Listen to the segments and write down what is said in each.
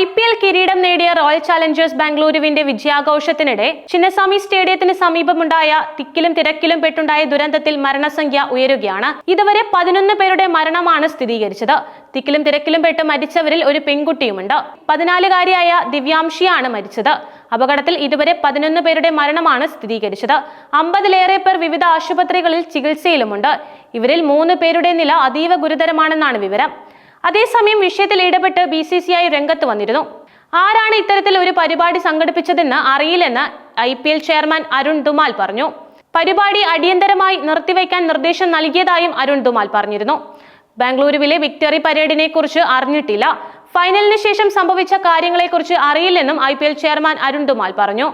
IPL കിരീടം നേടിയ royal challengers ബാംഗ്ലൂരുവിന്റെ വിജയാഘോഷത്തിനിടെ Chinnaswamy സ്റ്റേഡിയത്തിന് സമീപമുണ്ടായ തിക്കിലും തിരക്കിലും പെട്ടുണ്ടായ ദുരന്തത്തിൽ മരണസംഖ്യ ഉയരുകയാണ്. ഇതുവരെ 11 പേരുടെ മരണമാണ് സ്ഥിരീകരിച്ചത്. തിക്കിലും തിരക്കിലും പെട്ട് മരിച്ചവരിൽ ഒരു പെൺകുട്ടിയുമുണ്ട്. 14-കാരിയായ ദിവ്യാംശിയാണ് മരിച്ചത്. അപകടത്തിൽ ഇതുവരെ 11 പേരുടെ മരണമാണ് സ്ഥിരീകരിച്ചത്. 50-ലേറെ പേർ വിവിധ ആശുപത്രികളിൽ ചികിത്സയിലുമുണ്ട്. ഇവരിൽ 3 പേരുടെ നില അതീവ ഗുരുതരമാണെന്നാണ് വിവരം. അതേസമയം വിഷയത്തിൽ ഇടപെട്ട് BCCI രംഗത്ത് വന്നിരുന്നു. ആരാണ് ഇത്തരത്തിൽ ഒരു പരിപാടി സംഘടിപ്പിച്ചതെന്ന് അറിയില്ലെന്ന് IPL ചെയർമാൻ അരുൺ ധുമാൽ പറഞ്ഞു. പരിപാടി അടിയന്തരമായി നിർത്തിവെക്കാൻ നിർദ്ദേശം നൽകിയതായും അരുൺ ധുമാൽ പറഞ്ഞിരുന്നു. ബാംഗ്ലൂരുവിലെ വിക്ടറി പരേഡിനെ കുറിച്ച് അറിഞ്ഞിട്ടില്ല. ഫൈനലിന് ശേഷം സംഭവിച്ച കാര്യങ്ങളെക്കുറിച്ച് അറിയില്ലെന്നും IPL ചെയർമാൻ അരുൺ ധുമാൽ പറഞ്ഞു.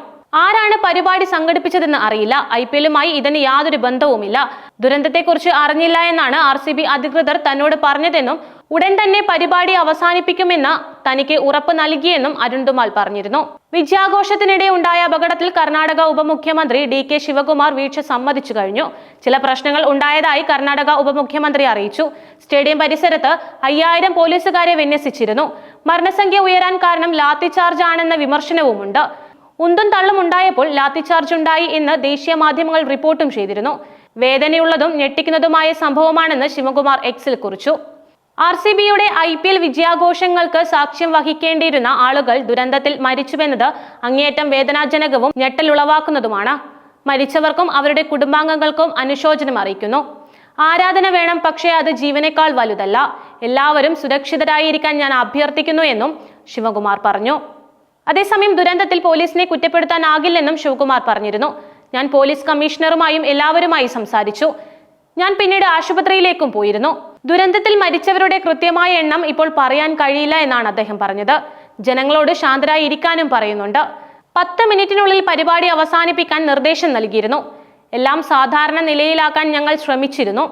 ആരാണ് പരിപാടി സംഘടിപ്പിച്ചതെന്ന് അറിയില്ല. IPLുമായി ഇതിന് യാതൊരു ബന്ധവുമില്ല. ദുരന്തത്തെക്കുറിച്ച് അറിഞ്ഞില്ല എന്നാണ് RCB അധികൃതർ തന്നോട് പറഞ്ഞതെന്നും ഉടൻ തന്നെ പരിപാടി അവസാനിപ്പിക്കുമെന്ന് തനിക്ക് ഉറപ്പ് നൽകിയെന്നും അരുൺ ധുമാൽ പറഞ്ഞിരുന്നു. വിജയാഘോഷത്തിനിടെ ഉണ്ടായ അപകടത്തിൽ കർണാടക ഉപമുഖ്യമന്ത്രി DK ശിവകുമാർ വീഴ്ച സമ്മതിച്ചു കഴിഞ്ഞു. ചില പ്രശ്നങ്ങൾ ഉണ്ടായതായി കർണാടക ഉപമുഖ്യമന്ത്രി അറിയിച്ചു. സ്റ്റേഡിയം പരിസരത്ത് 5000 പോലീസുകാരെ വിന്യസിച്ചിരുന്നു. മരണസംഖ്യ ഉയരാൻ കാരണം ലാത്തിചാർജ് ആണെന്ന വിമർശനവുമുണ്ട്. ഉന്തും തള്ളും ഉണ്ടായപ്പോൾ ലാത്തിചാർജ് ഉണ്ടായി എന്ന് ദേശീയ മാധ്യമങ്ങൾ റിപ്പോർട്ടും ചെയ്തിരുന്നു. വേദനയുള്ളതും ഞെട്ടിക്കുന്നതുമായ സംഭവമാണെന്ന് ശിവകുമാർ Xൽ കുറിച്ചു. RCBയുടെ IPL വിജയാഘോഷങ്ങൾക്ക് സാക്ഷ്യം വഹിക്കേണ്ടിയിരുന്ന ആളുകൾ ദുരന്തത്തിൽ മരിച്ചുവെന്നത് അങ്ങേയറ്റം വേദനാജനകവും ഞെട്ടലുളവാക്കുന്നതുമാണ്. മരിച്ചവർക്കും അവരുടെ കുടുംബാംഗങ്ങൾക്കും അനുശോചനം അറിയിക്കുന്നു. ആരാധന വേണം, പക്ഷേ അത് ജീവനേക്കാൾ വലുതല്ല. എല്ലാവരും സുരക്ഷിതരായിരിക്കാൻ ഞാൻ അഭ്യർത്ഥിക്കുന്നു എന്നും ശിവകുമാർ പറഞ്ഞു. അതേസമയം ദുരന്തത്തിൽ പോലീസിനെ കുറ്റപ്പെടുത്താനാകില്ലെന്നും ശിവകുമാർ പറഞ്ഞിരുന്നു. ഞാൻ പോലീസ് കമ്മീഷണറുമായും എല്ലാവരുമായി സംസാരിച്ചു. ഞാൻ പിന്നീട് ആശുപത്രിയിലേക്കും പോയിരുന്നു. ദുരന്തത്തിൽ മരിച്ചവരുടെ കൃത്യമായ എണ്ണം ഇപ്പോൾ പറയാൻ കഴിയില്ല എന്നാണ് അദ്ദേഹം പറഞ്ഞത്. ജനങ്ങളോട് ശാന്തരായി ഇരിക്കാനും പറയുന്നുണ്ട്. 10 മിനിറ്റിനുള്ളിൽ പരിപാടി അവസാനിപ്പിക്കാൻ നിർദ്ദേശം നൽകിയിരുന്നു. എല്ലാം സാധാരണ നിലയിലാക്കാൻ ഞങ്ങൾ ശ്രമിച്ചിരുന്നു.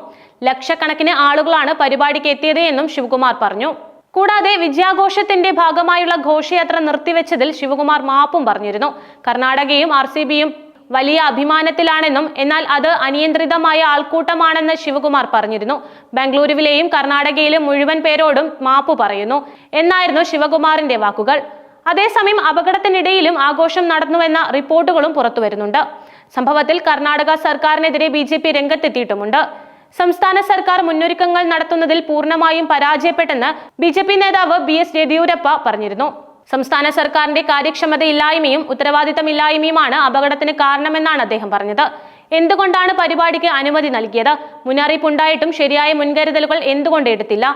ലക്ഷക്കണക്കിന് ആളുകളാണ് പരിപാടിക്ക് എത്തിയത് എന്നും ശിവകുമാർ പറഞ്ഞു. കൂടാതെ വിജയാഘോഷത്തിന്റെ ഭാഗമായുള്ള ഘോഷയാത്ര നിർത്തിവെച്ചതിൽ ശിവകുമാർ മാപ്പും പറഞ്ഞിരുന്നു. കർണാടകയും RCBയും വലിയ അഭിമാനത്തിലാണെന്നും എന്നാൽ അത് അനിയന്ത്രിതമായ ആൾക്കൂട്ടമാണെന്ന് ശിവകുമാർ പറഞ്ഞിരുന്നു. ബാംഗ്ലൂരുവിലെയും കർണാടകയിലും മുഴുവൻ പേരോടും മാപ്പു പറയുന്നു എന്നായിരുന്നു ശിവകുമാറിന്റെ വാക്കുകൾ. അതേസമയം അപകടത്തിനിടയിലും ആഘോഷം നടന്നുവെന്ന റിപ്പോർട്ടുകളും പുറത്തുവരുന്നുണ്ട്. സംഭവത്തിൽ കർണാടക സർക്കാരിനെതിരെ BJP രംഗത്തെത്തിയിട്ടുമുണ്ട്. സംസ്ഥാന സർക്കാർ മുന്നൊരുക്കങ്ങൾ നടത്തുന്നതിൽ പൂർണ്ണമായും പരാജയപ്പെട്ടെന്ന് BJP നേതാവ് BS യെദ്യൂരപ്പ പറഞ്ഞിരുന്നു. സംസ്ഥാന സർക്കാരിന്റെ കാര്യക്ഷമതയില്ലായ്മയും ഉത്തരവാദിത്തമില്ലായ്മയുമാണ് അപകടത്തിന് കാരണമെന്നാണ് അദ്ദേഹം പറഞ്ഞത്. എന്തുകൊണ്ടാണ് പരിപാടിക്ക് അനുമതി നൽകിയത്? മുന്നറിയിപ്പുണ്ടായിട്ടും ശരിയായ മുൻകരുതലുകൾ എന്തുകൊണ്ട് എടുത്തില്ല?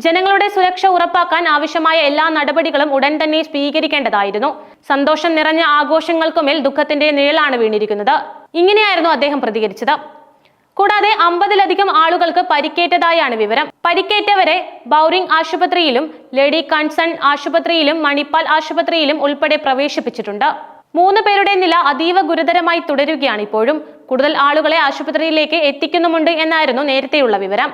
ജനങ്ങളുടെ സുരക്ഷ ഉറപ്പാക്കാൻ ആവശ്യമായ എല്ലാ നടപടികളും ഉടൻ തന്നെ സ്വീകരിക്കേണ്ടതായിരുന്നു. സന്തോഷം നിറഞ്ഞ ആഘോഷങ്ങൾക്കുമേൽ ദുഃഖത്തിന്റെ നിഴലാണ് വീണിരിക്കുന്നത്. ഇങ്ങനെയായിരുന്നു അദ്ദേഹം പ്രതികരിച്ചത്. കൂടാതെ 50-ലധികം ആളുകൾക്ക് പരിക്കേറ്റതായാണ് വിവരം. പരിക്കേറ്റവരെ ബൗറിംഗ് ആശുപത്രിയിലും ലേഡി കൺസൺ ആശുപത്രിയിലും മണിപ്പാൽ ആശുപത്രിയിലും ഉൾപ്പെടെ പ്രവേശിപ്പിച്ചിട്ടുണ്ട്. 3 പേരുടെ നില അതീവ ഗുരുതരമായി തുടരുകയാണ്. ഇപ്പോഴും കൂടുതൽ ആളുകളെ ആശുപത്രിയിലേക്ക് എത്തിക്കുന്നുമുണ്ട് എന്നായിരുന്നു നേരത്തെയുള്ള വിവരം.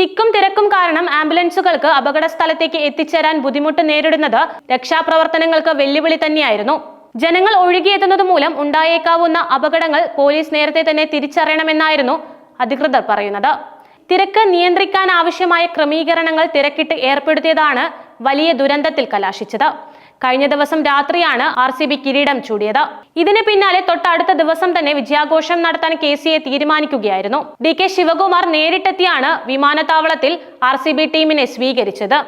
തിക്കും തിരക്കും കാരണം ആംബുലൻസുകൾക്ക് അപകട സ്ഥലത്തേക്ക് എത്തിച്ചേരാൻ ബുദ്ധിമുട്ട് നേരിടുന്നത് രക്ഷാപ്രവർത്തനങ്ങൾക്ക് വെല്ലുവിളി തന്നെയായിരുന്നു. ജനങ്ങൾ ഒഴുകിയെത്തുന്നത് മൂലം ഉണ്ടായേക്കാവുന്ന അപകടങ്ങൾ പോലീസ് നേരത്തെ തന്നെ തിരിച്ചറിയണമെന്നായിരുന്നു അധികൃതർ പറയുന്നത്. തിരക്ക് നിയന്ത്രിക്കാൻ ആവശ്യമായ ക്രമീകരണങ്ങൾ തിരക്കിട്ട് ഏർപ്പെടുത്തിയതാണ് വലിയ ദുരന്തത്തിൽ കലാശിച്ചത്. കഴിഞ്ഞ ദിവസം രാത്രിയാണ് RCB കിരീടം ചൂടിയത്. ഇതിന് പിന്നാലെ തൊട്ടടുത്ത ദിവസം തന്നെ വിജയാഘോഷം നടത്താൻ KCA തീരുമാനിക്കുകയായിരുന്നു. DK ശിവകുമാർ നേരിട്ടെത്തിയാണ് വിമാനത്താവളത്തിൽ RCB ടീമിനെ സ്വീകരിച്ചത്.